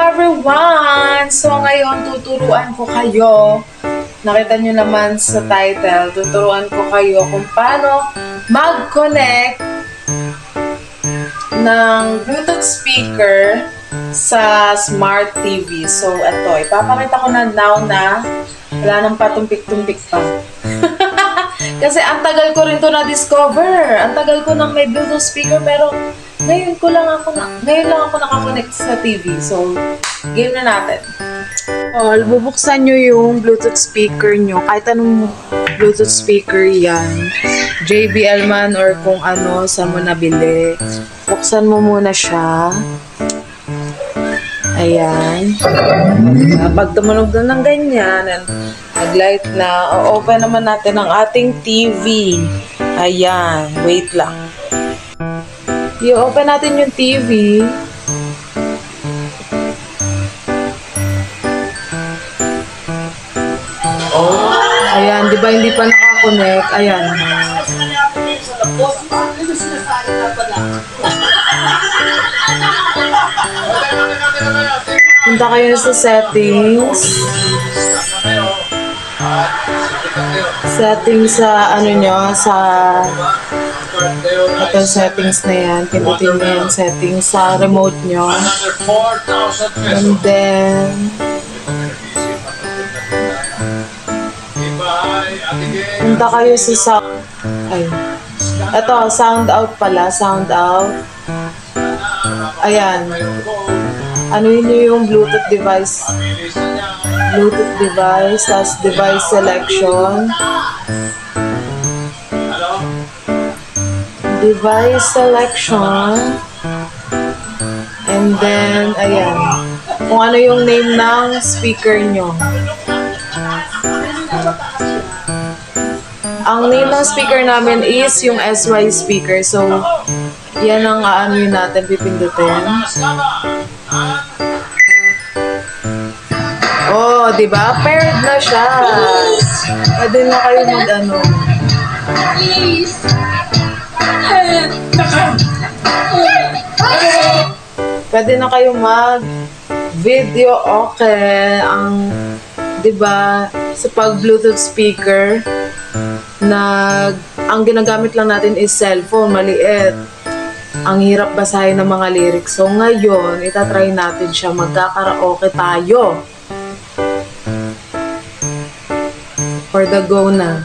everyone! So ngayon tuturuan ko kayo, nakita nyo naman sa title, tuturuan ko kayo kung paano mag-connect ng Bluetooth speaker sa Smart TV. So ito, ipapakita ko na now na wala nang patumpik-tumpik pa. Kasi ang tagal ko rin to na-discover. Ang tagal ko nang may Bluetooth speaker pero ngayon lang ako nakakonect sa TV. So, game na natin. Bubuksan nyo yung Bluetooth speaker nyo. Kahit anong Bluetooth speaker yan. JBL man or kung ano, saan mo nabili. Buksan mo muna siya. Ayan. Pag tumunog na ng ganyan, nag-light na, open naman natin ang ating TV. Ayan. Wait lang. I-open natin yung TV. Ayan, di ba hindi pa nakakonect? Ayan. Punta kayo sa settings. Settings sa ano nyo, sa ito settings na yan. Pindutin nyo yung settings sa remote nyo. And then punta kayo sa sound. Ay. Ito, sound out pala. Sound out. Ayan. Ano yun yung Bluetooth device? Bluetooth device. Tapos device selection. Device selection. And then, ayan. Kung ano yung name ng speaker nyo. Ang name ng speaker namin is yung SY speaker. So, yan ang ano yun natin pipindutin. Oh, diba? Paired na siya. Pwede na kayo mag-ano. Please. Pwede na kayo mag-video okay. Ang, diba, sa pag-Bluetooth speaker, ang ginagamit lang natin is cellphone, maliit. Ang hirap basahin ng mga lyrics. So ngayon, itatry natin siya. Magkakaraoke tayo. For the go na.